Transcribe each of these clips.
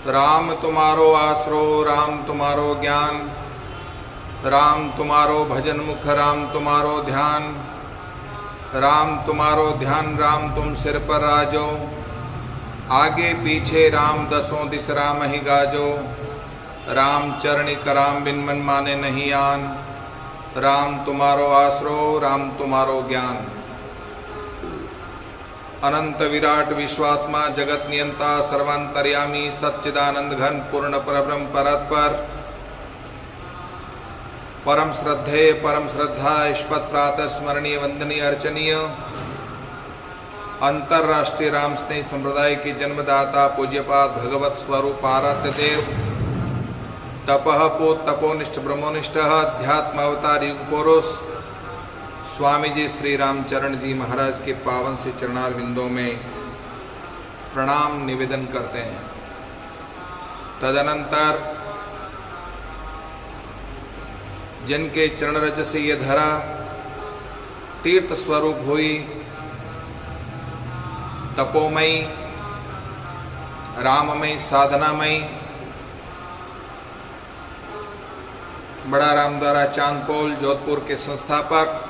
राम तुम्हारो आसरो, राम तुम्हारो ज्ञान, राम तुम्हारो भजन मुख, राम तुम्हारो ध्यान, राम तुम्हारो ध्यान, राम तुम सिर पर राजो, आगे पीछे राम दसों दिस राम ही गाजो, राम चरणी कराम बिन मन माने नहीं आन, राम तुम्हारो आसरो, राम तुम्हारो ज्ञान। अनंत विराट विश्वात्मा जगत नियंता सर्वांतर्यामी सच्चिदानंद घन पूर्ण परब्रह्म परत्पर परम श्रद्धेय परम श्रद्धा इष्पत प्रातः स्मरणीय वंदनीय अर्चनीय अंतर्राष्ट्रीय राम स्नेह संप्रदाय के जन्मदाता पूज्यपाद भगवत स्वरूप आराध्य देव तपः पोत तपोनिष्ठ ब्रह्मोनिष्ठ अध्यात्म अवतार युग पुरुष स्वामी जी श्री रामचरण जी महाराज के पावन से चरणार बिंदों में प्रणाम निवेदन करते हैं। तदनंतर जिनके चरण रज से यह धरा तीर्थ स्वरूप हुई, तपोमयी राममयी साधनामयी बड़ा राम द्वारा चांदपोल जोधपुर के संस्थापक,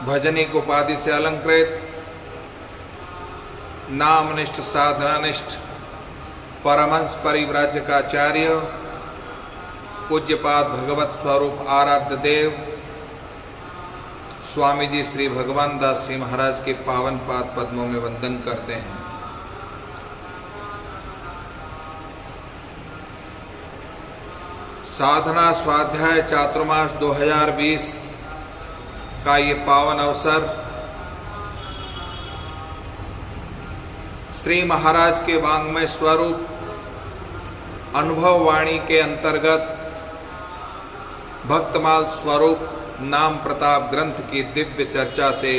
भजनिक उपाधि से अलंकृत, नामनिष्ठ साधनानिष्ठ परमहंस परिव्राजकाचार्य पूज्यपाद भगवत स्वरूप आराध्य देव स्वामी जी श्री भगवान दास जी महाराज के पावन पाद पद्मों में वंदन करते हैं। साधना स्वाध्याय चातुर्मास 2020 का ये पावन अवसर श्री महाराज के वांग्मय स्वरूप अनुभव वाणी के अंतर्गत भक्तमाल स्वरूप नाम प्रताप ग्रंथ की दिव्य चर्चा से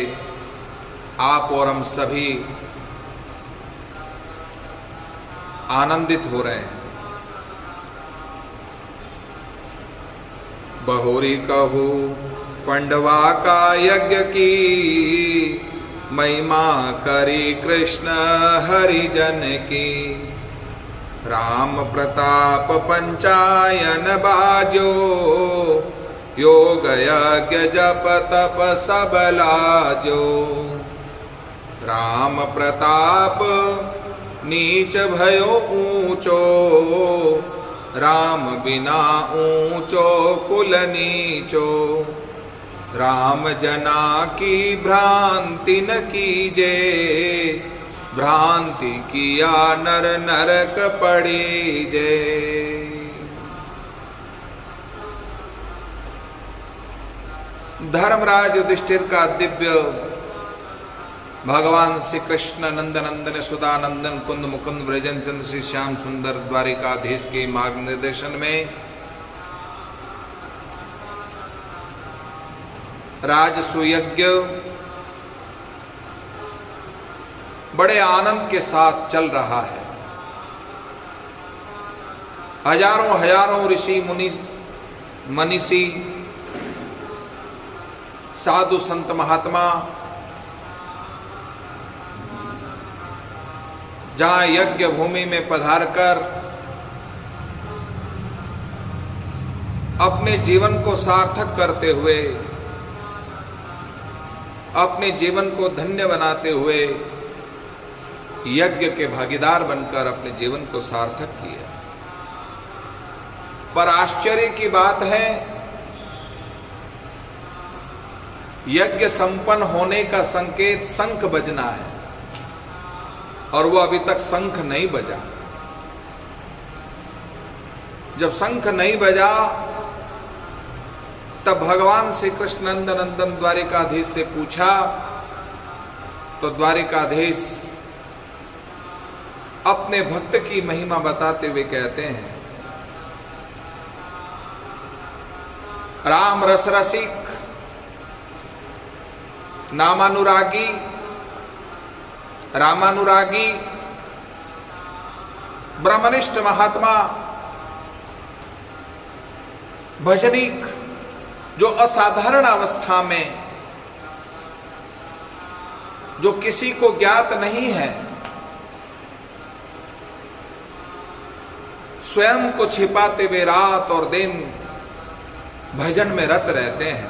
आप और हम सभी आनंदित हो रहे हैं। बहुरी कहू पंडवा का यज्ञ की, महिमा करी कृष्ण हरिजन की, राम प्रताप पंचायन बाजो, योग यज्ञ जप तप सब लाजो, राम प्रताप नीच भयो ऊंचो, राम बिना ऊंचो कुल नीचो, राम जना की भ्रांति न कीजे, भ्रांति किया नर नरक पड़ीजे। धर्मराज युधिष्ठिर का दिव्य भगवान श्री कृष्ण नंदन सुदानंदन कुंद मुकुंद ब्रजन चंद्र श्री श्याम सुंदर द्वारिकाधीश के मार्ग निर्देशन में राजसूयज्ञ बड़े आनंद के साथ चल रहा है। हजारों हजारों ऋषि मुनि मनीषी साधु संत महात्मा जहां यज्ञ भूमि में पधार कर अपने जीवन को सार्थक करते हुए, अपने जीवन को धन्य बनाते हुए यज्ञ के भागीदार बनकर अपने जीवन को सार्थक किया। पर आश्चर्य की बात है, यज्ञ संपन्न होने का संकेत शंख बजना है और वो अभी तक शंख नहीं बजा। जब शंख नहीं बजा तब भगवान श्री कृष्ण नंदन द्वारिकाधीश से पूछा तो द्वारिकाधीश अपने भक्त की महिमा बताते हुए कहते हैं, राम रस रसिक नामानुरागी रामानुरागी ब्रह्मनिष्ठ महात्मा भजनिक जो असाधारण अवस्था में, जो किसी को ज्ञात नहीं है, स्वयं को छिपाते हुए रात और दिन भजन में रत रहते हैं।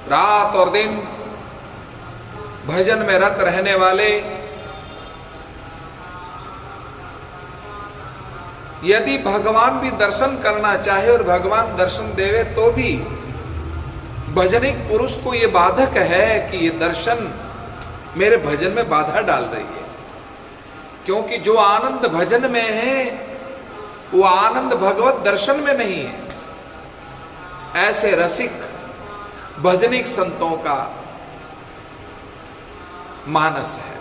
रात और दिन भजन में रत रहने वाले यदि भगवान भी दर्शन करना चाहे और भगवान दर्शन देवे तो भी भजनिक पुरुष को यह बाधक है कि ये दर्शन मेरे भजन में बाधा डाल रही है, क्योंकि जो आनंद भजन में है वो आनंद भगवत दर्शन में नहीं है। ऐसे रसिक भजनिक संतों का मानस है।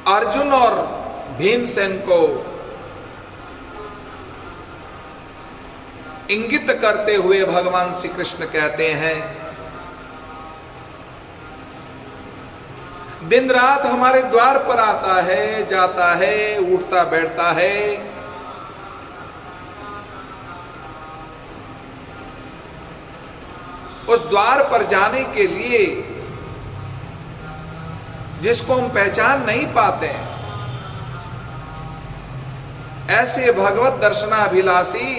अर्जुन और भीमसेन को इंगित करते हुए भगवान श्री कृष्ण कहते हैं, दिन रात हमारे द्वार पर आता है, जाता है, उठता बैठता है, उस द्वार पर जाने के लिए जिसको हम पहचान नहीं पाते, ऐसे भगवत दर्शनाभिलाषी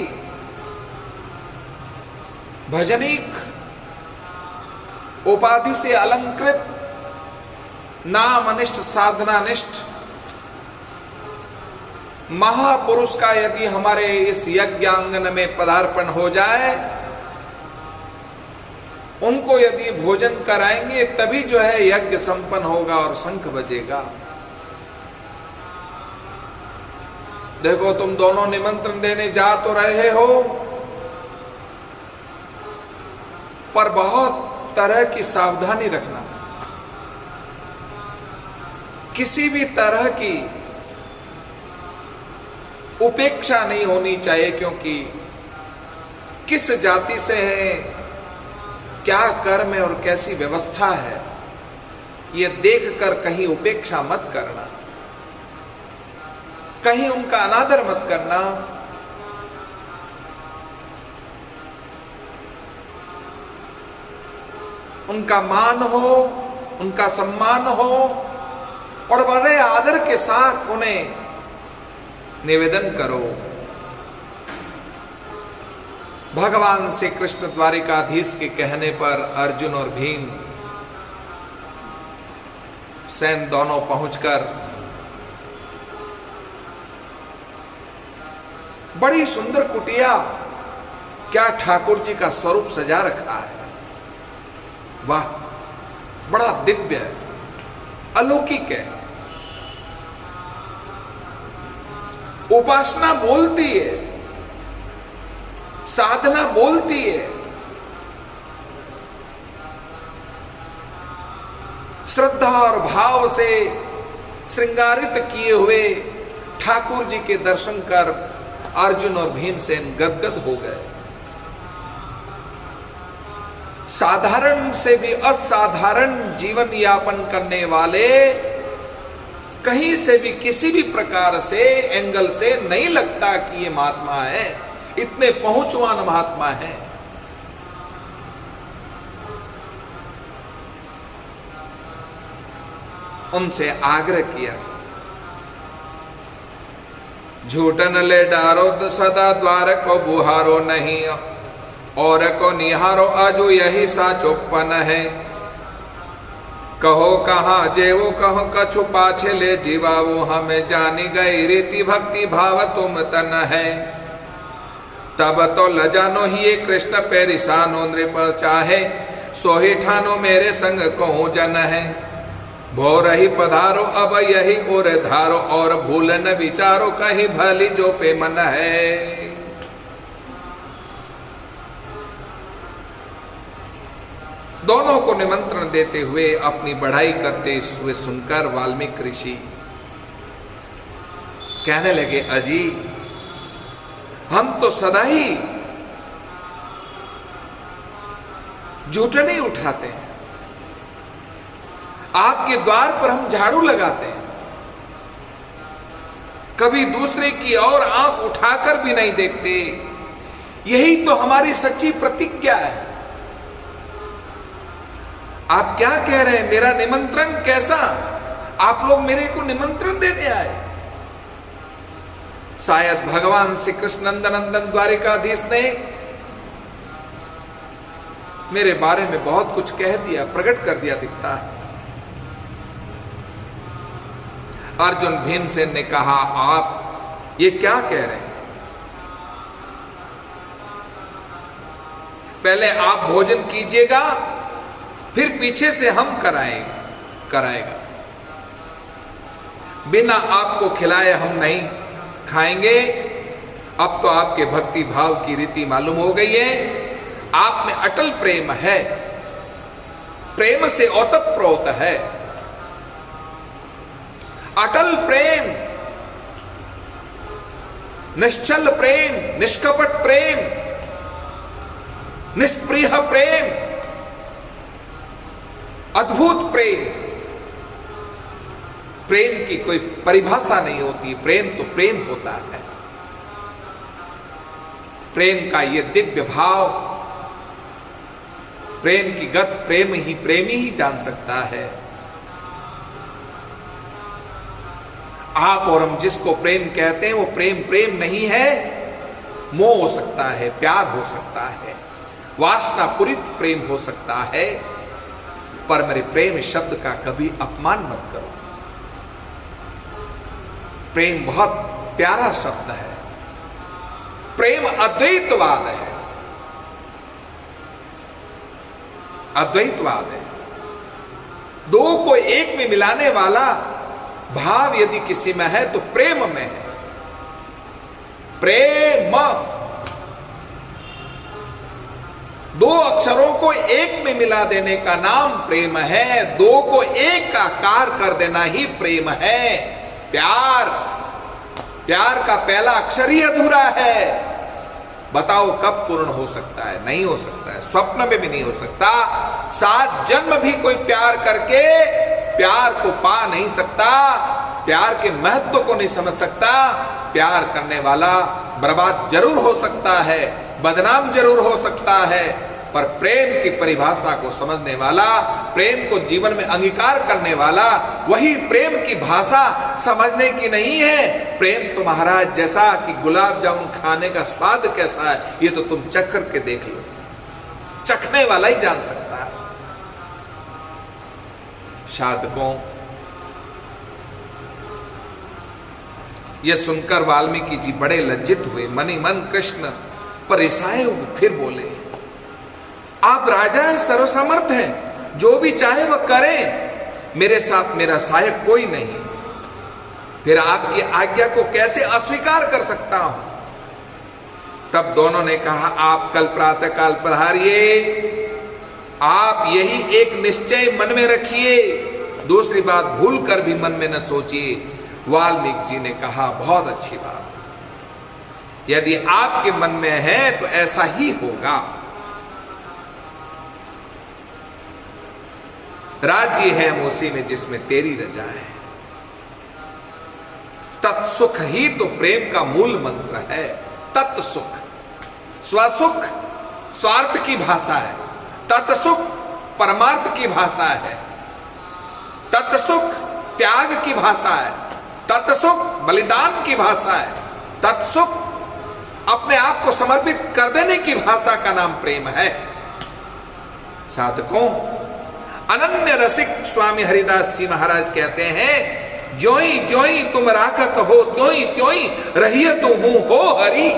भजनिक उपाधि से अलंकृत नाम अनिष्ट साधनानिष्ठ महापुरुष का यदि हमारे इस यज्ञांगन में पदार्पण हो जाए, उनको यदि भोजन कराएंगे तभी जो है यज्ञ संपन्न होगा और शंख बजेगा। देखो तुम दोनों निमंत्रण देने जा तो रहे हो, पर बहुत तरह की सावधानी रखना, किसी भी तरह की उपेक्षा नहीं होनी चाहिए, क्योंकि किस जाति से है, क्या कर्म है और कैसी व्यवस्था है, यह देखकर कहीं उपेक्षा मत करना, कहीं उनका अनादर मत करना। उनका मान हो, उनका सम्मान हो और बड़े आदर के साथ उन्हें निवेदन करो। भगवान श्री कृष्ण द्वारिकाधीश के कहने पर अर्जुन और भीम सेन दोनों पहुंचकर बड़ी सुंदर कुटिया, क्या ठाकुर जी का स्वरूप सजा रखा है, वाह, बड़ा दिव्य है, अलौकिक है। उपासना बोलती है, साधना बोलती है, श्रद्धा और भाव से श्रृंगारित किए हुए ठाकुर जी के दर्शन कर अर्जुन और भीमसेन गदगद हो गए। साधारण से भी असाधारण जीवन यापन करने वाले, कहीं से भी किसी भी प्रकार से एंगल से नहीं लगता कि ये महात्मा है, इतने पहुंचवान महात्मा है। उनसे आग्रह किया, झूठन ले डारो सदा द्वार को बुहारो नहीं, और को निहारो आजो यही साचोपन है। कहो कहाँ जेवो कहो कछु पाछे ले जीवावो, हमें जानी गई रीति भक्ति भाव तुम तन है। तब तो लजानो ही ये कृष्ण पेरिसानो नृप चाहे, सोही ठानो मेरे संग कहूँ जन है। भो रही पधारो अब यही और धारो, और भूल न विचारो कहीं भली जो पे मन है। दोनों को निमंत्रण देते हुए अपनी बढ़ाई करते हुए सुनकर वाल्मीकि ऋषि कहने लगे, अजी हम तो सदा ही जूठने उठाते हैं, आपके द्वार पर हम झाड़ू लगाते हैं, कभी दूसरे की ओर आंख उठाकर भी नहीं देखते। यही तो हमारी सच्ची प्रतिज्ञा है। आप क्या कह रहे हैं? मेरा निमंत्रण कैसा? आप लोग मेरे को निमंत्रण देने आए? शायद भगवान श्री कृष्ण नंदन द्वारिकाधीश ने मेरे बारे में बहुत कुछ कह दिया, प्रकट कर दिया दिखता है। अर्जुन भीमसेन ने कहा, आप ये क्या कह रहे हैं? पहले आप भोजन कीजिएगा, फिर पीछे से हम कराएगा। बिना आपको खिलाए हम नहीं खाएंगे। अब तो आपके भक्ति भाव की रीति मालूम हो गई है। आप में अटल प्रेम है, प्रेम से ओतप्रोत है। अटल प्रेम, निश्चल प्रेम, निष्कपट प्रेम, निष्प्रिय प्रेम, अद्भुत प्रेम। प्रेम की कोई परिभाषा नहीं होती। प्रेम तो प्रेम होता है। प्रेम का ये दिव्य भाव, प्रेम की गत प्रेमी ही जान सकता है। आप और हम जिसको प्रेम कहते हैं वो प्रेम नहीं है, मोह हो सकता है, प्यार हो सकता है, वासनापूरित प्रेम हो सकता है। पर मेरे प्रेम शब्द का कभी अपमान मत करो। प्रेम बहुत प्यारा शब्द है। प्रेम अद्वैतवाद है, अद्वैतवाद है। दो को एक में मिलाने वाला भाव यदि किसी में है तो प्रेम में है। प्रेम, दो अक्षरों को एक में मिला देने का नाम प्रेम है। दो को एक का आकार कर देना ही प्रेम है। प्यार का पहला अक्षर ही अधूरा है। बताओ कब पूर्ण हो सकता है? नहीं हो सकता है, स्वप्न में भी नहीं हो सकता। 7 जन्म भी कोई प्यार करके प्यार को पा नहीं सकता, प्यार के महत्व को नहीं समझ सकता। प्यार करने वाला बर्बाद जरूर हो सकता है, बदनाम जरूर हो सकता है, पर प्रेम की परिभाषा को समझने वाला, प्रेम को जीवन में अंगीकार करने वाला, वही प्रेम की भाषा समझने की नहीं है। प्रेम तो महाराज जैसा कि गुलाब जामुन खाने का स्वाद कैसा है, ये तो तुम चख करके देख लो, चखने वाला ही जान सकता है। साधकों, यह सुनकर वाल्मीकि जी बड़े लज्जित हुए। मनि मन कृष्ण परिसाए फिर बोले, आप राजा हैं, सर्वसमर्थ हैं, जो भी चाहे वह करें, मेरे साथ मेरा सहायक कोई नहीं, फिर आपकी आज्ञा को कैसे अस्वीकार कर सकता हूं? तब दोनों ने कहा, आप कल प्रातः काल पधारिए। आप यही एक निश्चय मन में रखिए, दूसरी बात भूल कर भी मन में न सोचिए। वाल्मीकि जी ने कहा, बहुत अच्छी बात, यदि आपके मन में है तो ऐसा ही होगा। राज्य है उसी में जिसमें तेरी रजा है। तत्सुख ही तो प्रेम का मूल मंत्र है। तत्सुख, स्वसुख स्वार्थ की भाषा है, तत्सुख परमार्थ की भाषा है, तत्सुख त्याग की भाषा है, तत्सुख बलिदान की भाषा है, तत्सुख अपने आप को समर्पित कर देने की भाषा का नाम प्रेम है। साधकों, अनन्य रसिक स्वामी हरिदास जी महाराज कहते हैं, ज्योई ज्योई तुम राखत हो, त्योई त्योई रहिए तो हूं हो हरि।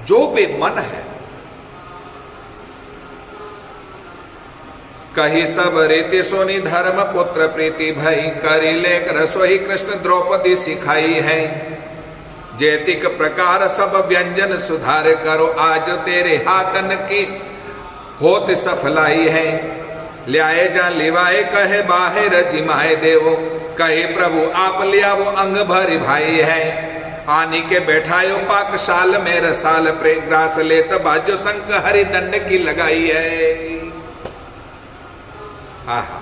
जो पे मन है, कही सब रीति सोनी धर्म पुत्र प्रीति भई, करी लेख रसोई कृष्ण द्रौपदी सिखाई है। जैतिक प्रकार सब व्यंजन सुधार करो, आज तेरे हाथन की होत सफलाई है। ल्याए जा लिवाए कहे बाहर जिमाए देवो, कहे प्रभु आप लिया वो अंग भरी भाई है। आनी के बैठायो पाकशाल में रसाल, प्रेम ग्रास लेत बाजो संक हरि दंड की लगाई है। आहा,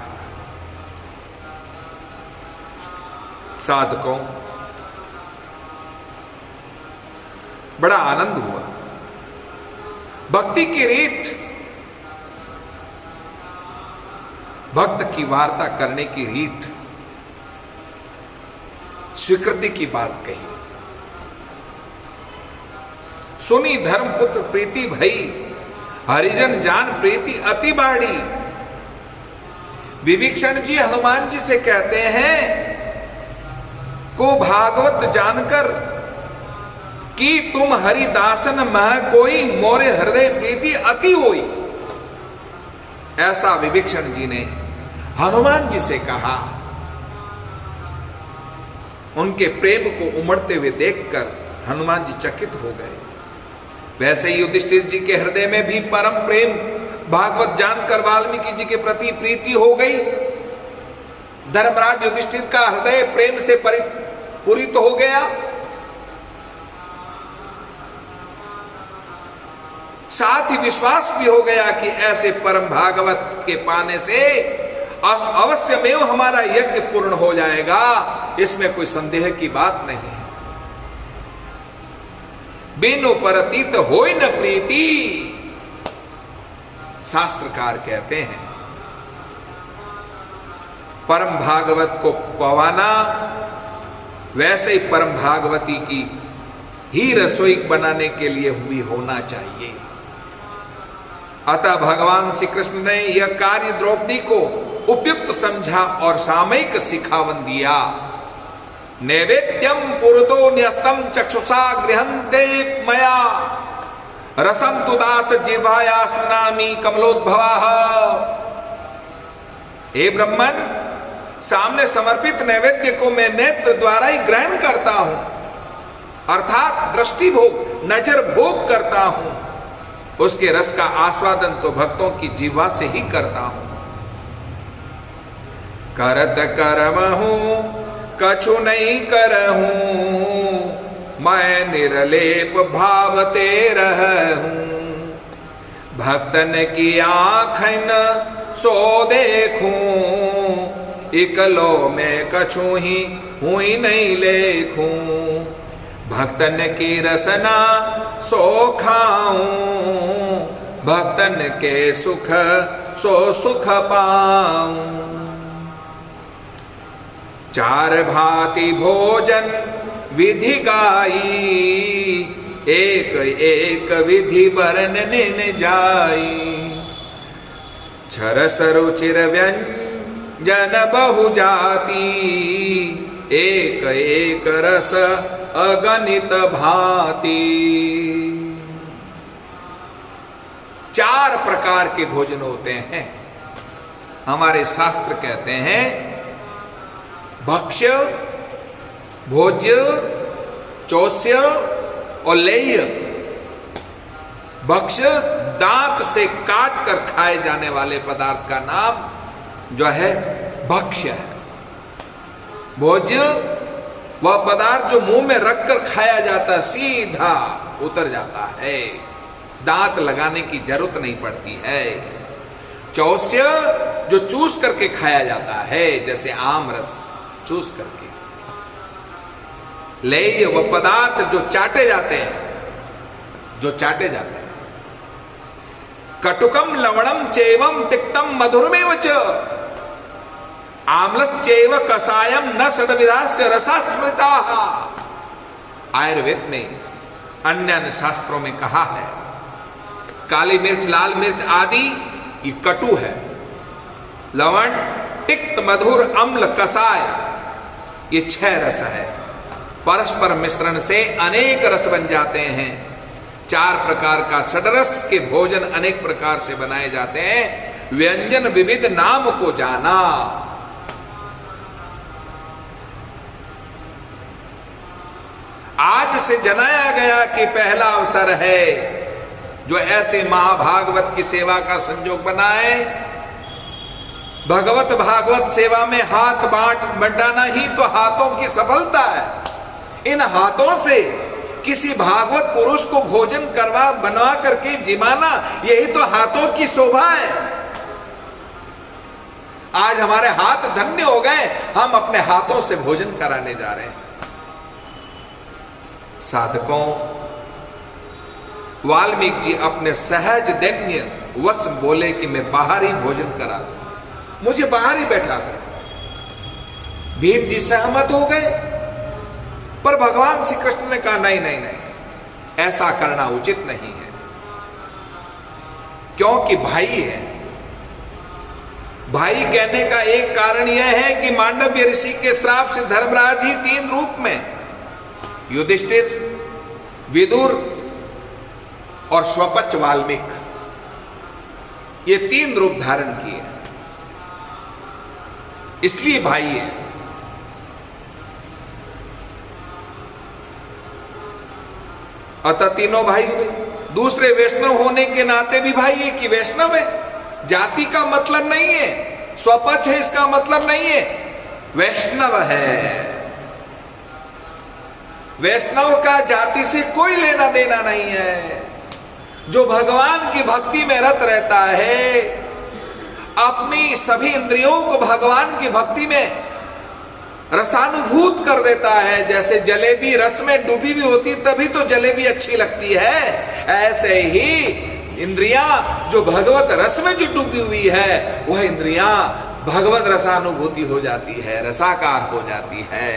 साधकों, बड़ा आनंद हुआ। भक्ति की रीत भक्त की वार्ता करने की रीत, स्वीकृति की बात कही। सुनी धर्मपुत्र प्रीति भई, हरिजन जान प्रीति अति बाड़ी। विभीषण जी हनुमान जी से कहते हैं को भागवत जानकर कि तुम हरिदासन मह कोई, मोरे हृदय प्रीति अति होई। ऐसा विभीषण जी ने हनुमान जी से कहा। उनके प्रेम को उमड़ते हुए देखकर हनुमान जी चकित हो गए। वैसे ही युधिष्ठिर जी के हृदय में भी परम प्रेम भागवत जानकर वाल्मीकि जी के प्रति प्रीति हो गई। धर्मराज युधिष्ठिर का हृदय प्रेम से पूरित हो गया। साथ ही विश्वास भी हो गया कि ऐसे परम भागवत के पाने से अवश्य में हमारा यज्ञ पूर्ण हो जाएगा, इसमें कोई संदेह की बात नहीं है। बिनु परतीत होय न प्रीति, शास्त्रकार कहते हैं परम भागवत को पवाना वैसे ही परम भागवती की ही रसोई बनाने के लिए भी होना चाहिए। अतः भगवान श्री कृष्ण ने यह कार्य द्रौपदी को उपयुक्त समझा और सामयिक सिखावन दिया। नैवेद्यम पुरतो न्यस्तम चक्षुषा गृहन्ते मया, रसम तुदास जिह्वाया स्नामि कमलोद्भवा। हे ब्रह्मन, सामने समर्पित नैवेद्य को मैं नेत्र द्वारा ही ग्रहण करता हूं, अर्थात दृष्टि भोग, नजर भोग करता हूं। उसके रस का आस्वादन तो भक्तों की जीवा से ही करता हूं। करत करमहू कछु नहीं करहूं, मैं निरलेप भावते रहूं। भक्तन की आँखन सो देखूं, इकलो में कछु ही हुई नहीं लेखूं। भक्तन की रसना सो खाऊं, भक्तन के सुख सो सुख पाऊं। चार भांति भोजन विधि गाई, एक एक विधि वर्णने न जाई। छरस रुचिर व्यंजन बहु जाति, एक एक रस अगणित भांति। चार प्रकार के भोजन होते हैं। हमारे शास्त्र कहते हैं भक्ष्य, भोज्य, चौस्य और लेह्य। भक्ष्य दांत से काट कर खाए जाने वाले पदार्थ का नाम जो है भक्ष्य है। भोज्य वह पदार्थ जो मुंह में रखकर खाया जाता, सीधा उतर जाता है, दांत लगाने की जरूरत नहीं पड़ती है। चौस्य जो चूस करके खाया जाता है, जैसे आम रस चूस करके। लेह्य वह पदार्थ जो चाटे जाते हैं, जो चाटे जाते हैं। कटुकम लवणम चैवम तिक्तम मधुरमेव च, आम्लश्चैव कषायम न षड्विधास्य रसा स्मृताः। आयुर्वेद में अन्य अन्य शास्त्रों में कहा है काली मिर्च, लाल मिर्च आदि ये कटु है। लवण, तिक्त, मधुर, अम्ल, कषाय ये 6 रस है। परस्पर मिश्रण से अनेक रस बन जाते हैं। 4 प्रकार का षडरस के भोजन अनेक प्रकार से बनाए जाते हैं। व्यंजन विविध नाम को जाना। आज से जनाया गया कि पहला अवसर है जो ऐसे महाभागवत की सेवा का संजोग बनाए। भगवत भागवत सेवा में हाथ बंटाना ही तो हाथों की सफलता है। इन हाथों से किसी भागवत पुरुष को भोजन बनवा करके जिमाना, यही तो हाथों की शोभा है। आज हमारे हाथ धन्य हो गए, हम अपने हाथों से भोजन कराने जा रहे हैं। साधकों, वाल्मीकि जी अपने सहज दैन्य वश बोले कि मैं बाहर ही भोजन करा दूं। मुझे बाहर ही बैठा दो। भीम जी सहमत हो गए, पर भगवान श्री कृष्ण ने कहा नहीं नहीं नहीं, ऐसा करना उचित नहीं है, क्योंकि भाई है। भाई कहने का एक कारण यह है कि मांडव्य ऋषि के श्राप से धर्मराज ही 3 रूप में, युधिष्ठिर, विदुर और स्वपच वाल्मीकि, ये 3 रूप धारण किए, इसलिए भाई है। अतः तीनों भाई हुए। दूसरे वैष्णव होने के नाते भी भाई है कि वैष्णव है, जाति का मतलब नहीं है, स्वपच है इसका मतलब नहीं है, वैष्णव है। वैष्णव का जाति से कोई लेना देना नहीं है। जो भगवान की भक्ति में रत रहता है, अपनी सभी इंद्रियों को भगवान की भक्ति में रसानुभूत कर देता है। जैसे जलेबी रस में डूबी हुई होती तभी तो जलेबी अच्छी लगती है, ऐसे ही इंद्रियां जो भगवत रस में जो डूबी हुई है, वह इंद्रियां भगवत रसानुभूति हो जाती है, रसाकार हो जाती है।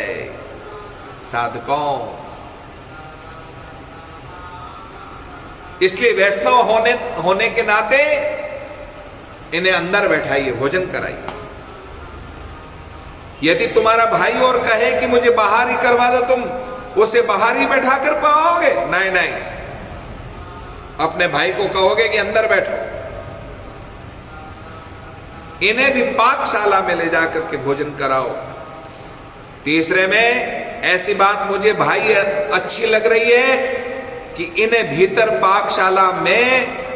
साधकों, इसलिए वैष्णव होने के नाते इन्हें अंदर बैठाइए, भोजन कराइए। यदि तुम्हारा भाई और कहे कि मुझे बाहर ही करवा दो, तुम उसे बाहर ही बैठा कर पाओगे? नहीं नहीं, अपने भाई को कहोगे कि अंदर बैठो। इन्हें भी पाकशाला में ले जाकर के भोजन कराओ। तीसरे में ऐसी बात मुझे भाई अच्छी लग रही है कि इन्हें भीतर पाकशाला में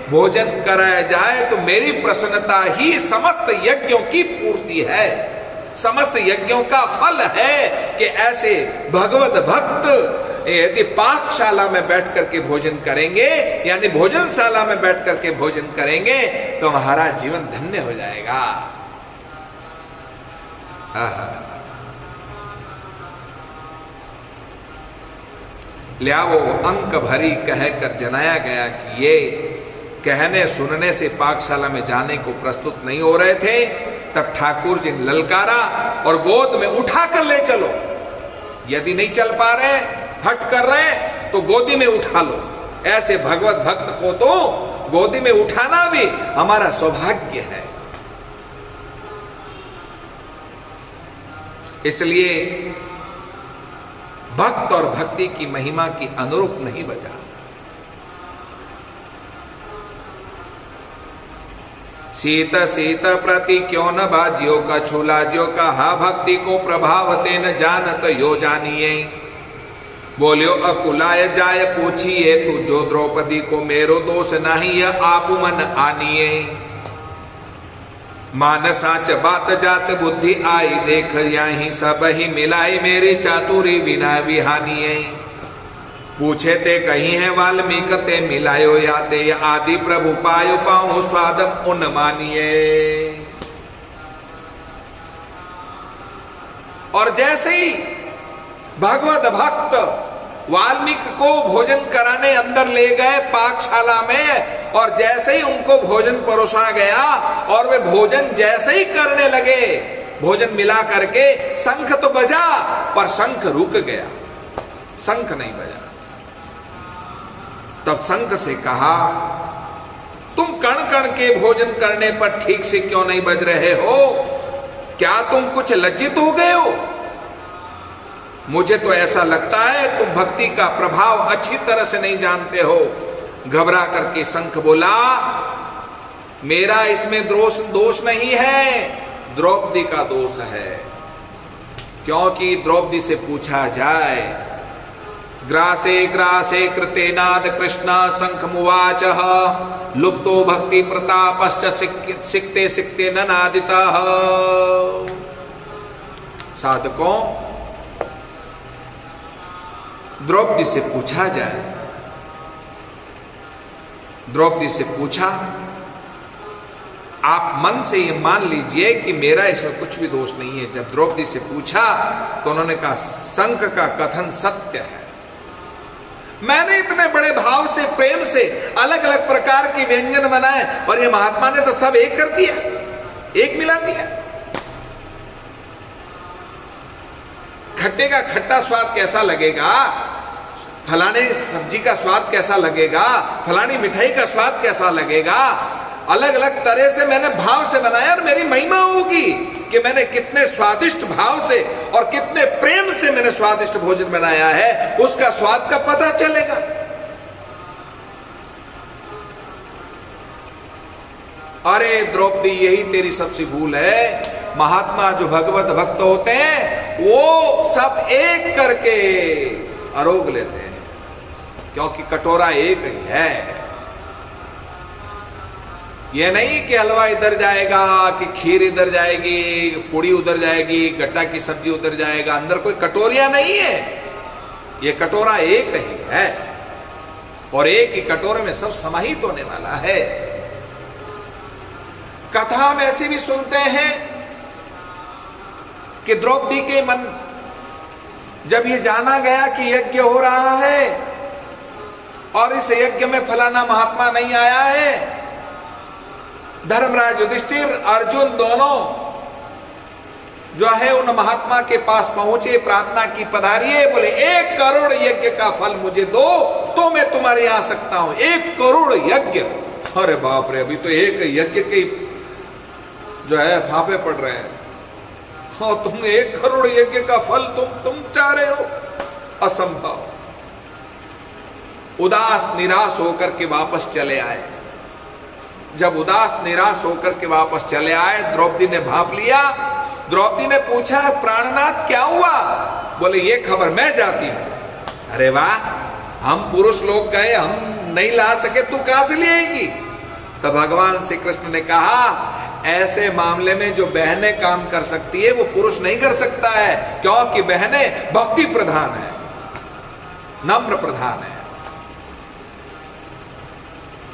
भोजन कराया जाए तो मेरी प्रसन्नता ही समस्त यज्ञों की पूर्ति है, समस्त यज्ञों का फल है कि ऐसे भगवत भक्त यदि पाकशाला में बैठ करके भोजन करेंगे, यानी भोजनशाला में बैठ करके भोजन करेंगे, तो हमारा जीवन धन्य हो जाएगा। ल्यावो अंक भरी कहकर जनाया गया कि ये कहने सुनने से पाकशाला में जाने को प्रस्तुत नहीं हो रहे थे। तब ठाकुर जी ने ललकारा और गोद में उठा कर ले चलो। यदि नहीं चल पा रहे, हट कर रहे, तो गोदी में उठा लो। ऐसे भगवत भक्त को तो गोदी में उठाना भी हमारा सौभाग्य है। इसलिए भक्त और भक्ति की महिमा की अनुरूप नहीं बजा। शीत शीत प्रति क्यों न बाजियो का छूला ज्यो कहा भक्ति को प्रभाव ते न जानत यो जानिए। बोलियो अकुलाय जाय पूछिए तू जो द्रौपदी को मेरो दोष नहीं यह आप मन आनिए। मानसाच बात जात बुद्धि आई देख यही सब ही मिलाई मेरी चातुरी बिना विहानिए। पूछे ते कहीं है वाल्मीकि ते मिलायो याते आदि प्रभु पायो पाऊं स्वादम उन मानिए। और जैसे ही भगवत भक्त वाल्मीकि को भोजन कराने अंदर ले गए पाकशाला में, और जैसे ही उनको भोजन परोसा गया और वे भोजन जैसे ही करने लगे, भोजन मिला करके शंख तो बजा पर शंख रुक गया, शंख नहीं बजा। तब शंख से कहा, तुम कण कण के भोजन करने पर ठीक से क्यों नहीं बज रहे हो? क्या तुम कुछ लज्जित हो गए हो? मुझे तो ऐसा लगता है तुम भक्ति का प्रभाव अच्छी तरह से नहीं जानते हो। घबरा करके शंख बोला, मेरा इसमें दोष नहीं है, द्रौपदी का दोष है। क्योंकि द्रौपदी से पूछा जाए, ग्रासे ग्रासे कृतेनाद कृष्ण शंखमुवाच लुप्तो भक्ति प्रतापश्च सिक्ते सिक्ते ननादितः। साधकों, द्रौपदी से पूछा जाए, द्रौपदी से पूछा, आप मन से ये मान लीजिए कि मेरा इसमें कुछ भी दोष नहीं है। जब द्रौपदी से पूछा तो उन्होंने कहा, शंख का कथन सत्य है। मैंने इतने बड़े भाव से, प्रेम से अलग अलग प्रकार के व्यंजन बनाए और ये महात्मा ने तो सब एक कर दिया, एक मिला दिया। खट्टे का खट्टा स्वाद कैसा लगेगा, फलाने सब्जी का स्वाद कैसा लगेगा, फलानी मिठाई का स्वाद कैसा लगेगा, अलग अलग तरह से मैंने भाव से बनाया और मेरी महिमा होगी कि मैंने कितने स्वादिष्ट भाव से और कितने प्रेम से मैंने स्वादिष्ट भोजन बनाया है, उसका स्वाद का पता चलेगा। अरे द्रौपदी, यही तेरी सबसे भूल है। महात्मा जो भगवत भक्त होते हैं वो सब एक करके आरोग लेते हैं, क्योंकि कटोरा एक ही है। ये नहीं कि हलवा इधर जाएगा, कि खीर इधर जाएगी, पूड़ी उधर जाएगी, गट्टा की सब्जी उधर जाएगा, अंदर कोई कटोरियां नहीं है। ये कटोरा एक ही है और एक ही कटोरे में सब समाहित होने वाला है। कथा हम ऐसी भी सुनते हैं कि द्रौपदी के मन जब ये जाना गया कि यज्ञ हो रहा है और इस यज्ञ में फलाना महात्मा नहीं आया है, धर्मराज युधिष्ठिर अर्जुन दोनों जो है उन महात्मा के पास पहुंचे, प्रार्थना की पधारिए, बोले 1 करोड़ यज्ञ का फल मुझे दो तो मैं तुम्हारे यहां आ सकता हूं। 1 करोड़ यज्ञ, अरे बाप रे, अभी तो एक यज्ञ के जो है फाफे पड़ रहे हैं और तुम 1 करोड़ यज्ञ का फल तुम चाह रहे हो, असंभव। उदास निराश होकर के वापस चले आए। जब उदास निराश होकर के वापस चले आए, द्रौपदी ने भाप लिया। द्रौपदी ने पूछा, प्राणनाथ क्या हुआ? बोले ये खबर मैं जाती हूं। अरे वाह, हम पुरुष लोग गए, हम नहीं ला सके, तू कहां से ले आएगी? तब भगवान श्री कृष्ण ने कहा, ऐसे मामले में जो बहनें काम कर सकती है वो पुरुष नहीं कर सकता है, क्योंकि बहनें भक्ति प्रधान है, नम्र प्रधान है।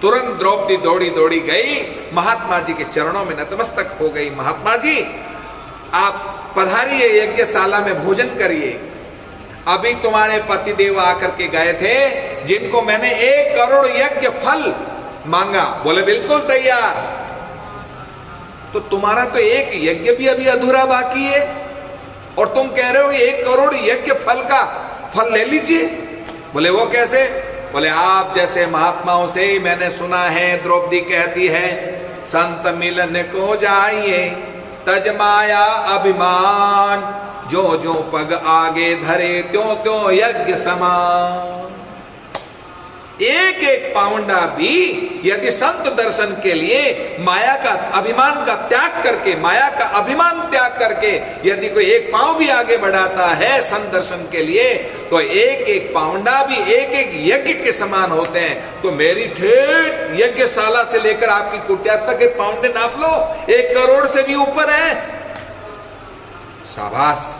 तुरंत द्रौपदी दौड़ी दौड़ी गई, महात्मा जी के चरणों में नतमस्तक हो गई। महात्मा जी, आप पधारिए, यज्ञशाला में भोजन करिए। अभी तुम्हारे पतिदेव आकर के गए थे, जिनको मैंने 1 करोड़ यज्ञ फल मांगा। बोले बिल्कुल तैयार। तो तुम्हारा तो एक यज्ञ भी अभी अधूरा बाकी है और तुम कह रहे हो 1 करोड़ यज्ञ फल का फल ले लीजिए। बोले वो कैसे? बोले आप जैसे महात्माओं से ही मैंने सुना है, द्रौपदी कहती है, संत मिलन को जाइए तज माया अभिमान, जो जो पग आगे धरे त्यों त्यों यज्ञ समान। एक एक पाउंडा भी यदि संत दर्शन के लिए माया का अभिमान का त्याग करके, माया का अभिमान त्याग करके यदि कोई 1 पांव भी आगे बढ़ाता है संत दर्शन के लिए, तो एक एक पाउंडा भी एक एक यज्ञ के समान होते हैं। तो मेरी ठेठ यज्ञशाला से लेकर आपकी कुटिया तक के पाउंडे नाप लो, 1 करोड़ से भी ऊपर है। शाबाश।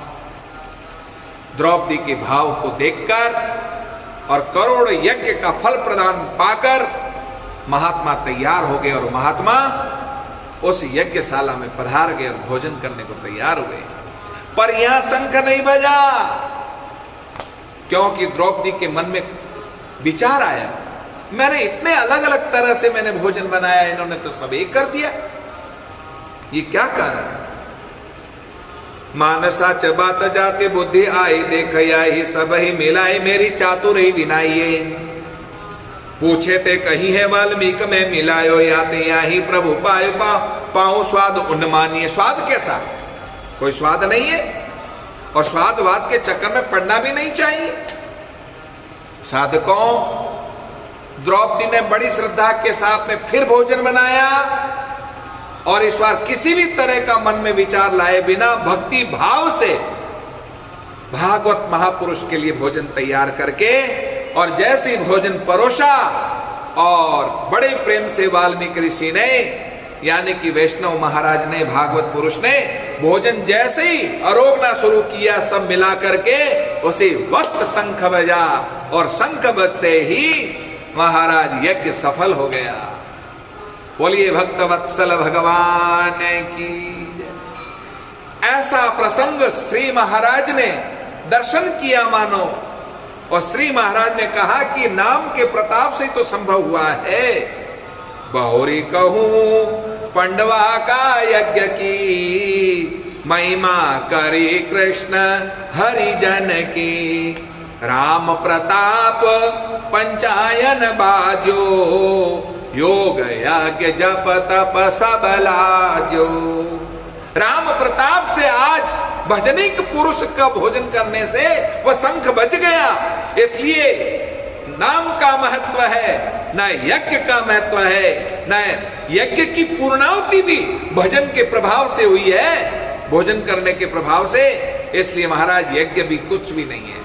द्रौपदी के भाव को देखकर और करोड़ यज्ञ का फल प्रदान पाकर महात्मा तैयार हो गए और महात्मा उस यज्ञशाला में पधार गए और भोजन करने को तैयार हुए। पर यहां शंख नहीं बजा, क्योंकि द्रौपदी के मन में विचार आया, मैंने इतने अलग अलग तरह से मैंने भोजन बनाया, इन्होंने तो सब एक कर दिया, ये क्या कारण है? मानसा चबात जाते बुद्धि आई, देख आई सब ही मिलाई, मेरी चातुर ही विनाइए। पूछे ते कहीं है वाल्मीक में मिलायो, याते ही प्रभु पाए पाओ स्वाद उन्मानिए। स्वाद कैसा? कोई स्वाद नहीं है और स्वादवाद के चक्कर में पड़ना भी नहीं चाहिए। साधकों, द्रौपदी ने बड़ी श्रद्धा के साथ में फिर भोजन बनाया और इस बार किसी भी तरह का मन में विचार लाए बिना भक्ति भाव से भागवत महापुरुष के लिए भोजन तैयार करके, और जैसे ही भोजन परोसा और बड़े प्रेम से वाल्मीकि ऋषि ने, यानी कि वैष्णव महाराज ने, भागवत पुरुष ने भोजन जैसे ही आरोगना शुरू किया, सब मिला करके उसी वक्त शंख बजा और शंख बजते ही महाराज यज्ञ सफल हो गया। बोलिए भक्त वत्सल भगवान की। ऐसा प्रसंग श्री महाराज ने दर्शन किया मानो, और श्री महाराज ने कहा कि नाम के प्रताप से तो संभव हुआ है। बहुरी कहूं पंडवा का यज्ञ की, महिमा करी कृष्ण हरिजन की, राम प्रताप पंचायन बाजो, योग यज्ञ जप तप सब लाजो। राम प्रताप से आज भजनिक पुरुष का भोजन करने से वह शंख बज गया। इसलिए नाम का महत्व है, न यज्ञ का महत्व है, न यज्ञ की पूर्णाहुति भी भजन के प्रभाव से हुई है, भोजन करने के प्रभाव से। इसलिए महाराज यज्ञ भी कुछ भी नहीं है।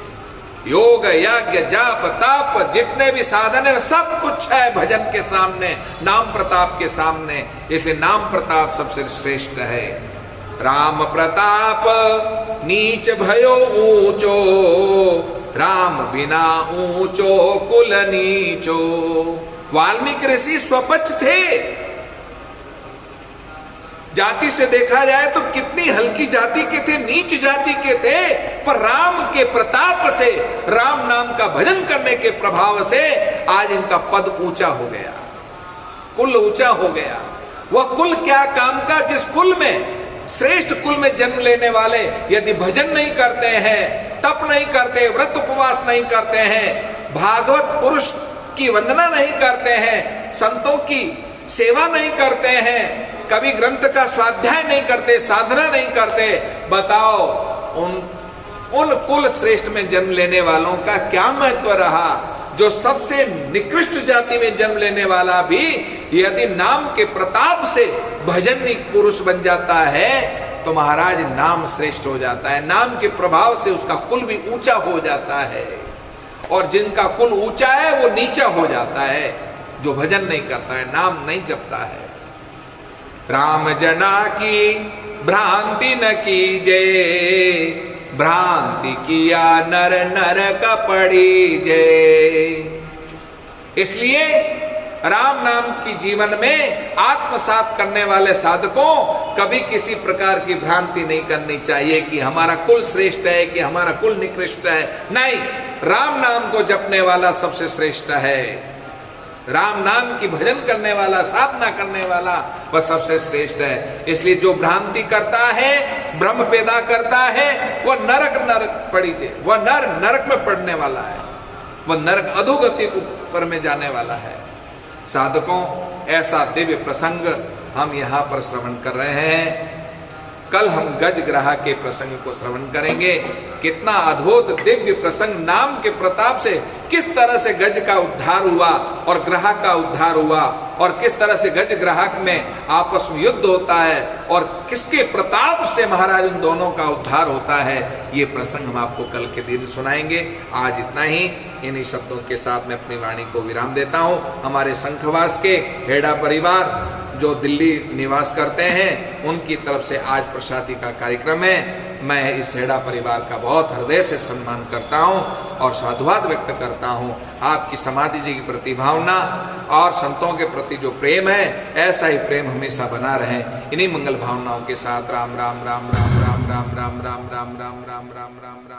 योग यज्ञ जाप ताप जितने भी साधन है सब कुछ है भजन के सामने, नाम प्रताप के सामने। इसलिए नाम प्रताप सबसे श्रेष्ठ है। राम प्रताप नीच भयो ऊंचो, राम बिना ऊंचो कुल नीचो। वाल्मीकि ऋषि स्वपक्ष थे। जाति से देखा जाए तो कितनी हल्की जाति के थे, नीच जाति के थे, पर राम के प्रताप से, राम नाम का भजन करने के प्रभाव से आज इनका पद ऊंचा हो गया, कुल ऊंचा हो गया। वह कुल क्या काम का, जिस कुल में, श्रेष्ठ कुल में जन्म लेने वाले यदि भजन नहीं करते हैं, तप नहीं करते, व्रत उपवास नहीं करते हैं, भागवत पुरुष की वंदना नहीं करते हैं, संतों की सेवा नहीं करते हैं, कभी ग्रंथ का स्वाध्याय नहीं करते, साधना नहीं करते, बताओ उन कुल श्रेष्ठ में जन्म लेने वालों का क्या महत्व रहा। जो सबसे निकृष्ट जाति में जन्म लेने वाला भी यदि नाम के प्रताप से भजनिक पुरुष बन जाता है तो महाराज नाम श्रेष्ठ हो जाता है। नाम के प्रभाव से उसका कुल भी ऊंचा हो जाता है, और जिनका कुल ऊंचा है वो नीचा हो जाता है, जो भजन नहीं करता है, नाम नहीं जपता है। राम जना की भ्रांति न कीजे, भ्रांति किया नर नर का पड़ी जय। इसलिए राम नाम की जीवन में आत्मसात करने वाले साधकों कभी किसी प्रकार की भ्रांति नहीं करनी चाहिए कि हमारा कुल श्रेष्ठ है, कि हमारा कुल निकृष्ट है। नहीं, राम नाम को जपने वाला सबसे श्रेष्ठ है। राम नाम की भजन करने वाला, साधना करने वाला वह सबसे श्रेष्ठ है। इसलिए जो भ्रांति करता है, भ्रम पैदा करता है, वह नरक पड़ी थे, वह नरक में पड़ने वाला है, वह नरक अधोगति ऊपर में जाने वाला है। साधकों, ऐसा दिव्य प्रसंग हम यहाँ पर श्रवण कर रहे हैं। कल हम गज ग्राह के प्रसंग को श्रवण करेंगे। कितना अद्भुत दिव्य प्रसंग, नाम के प्रताप से किस तरह से गज का उद्धार हुआ और ग्राहक का उद्धार हुआ, और किस तरह से गज ग्राहक में आपस में युद्ध होता है, और किसके प्रताप से महाराज उन दोनों का उद्धार होता है। ये प्रसंग हम आपको कल के दिन सुनाएंगे। आज इतना ही। इन्हीं शब्दों के साथ मैं अपनी वाणी को विराम देता हूँ। हमारे शंखवास के हेड़ा परिवार जो दिल्ली निवास करते हैं, उनकी तरफ से आज प्रसादी का कार्यक्रम है। मैं इस हेड़ा परिवार का बहुत हृदय से सम्मान करता हूँ और साधुवाद व्यक्त करता हूँ। आपकी समाधि जी की प्रति भावना और संतों के प्रति जो प्रेम है, ऐसा ही प्रेम हमेशा बना रहे। इन्हीं मंगल भावनाओं के साथ राम राम राम राम राम राम राम राम राम राम राम राम राम राम।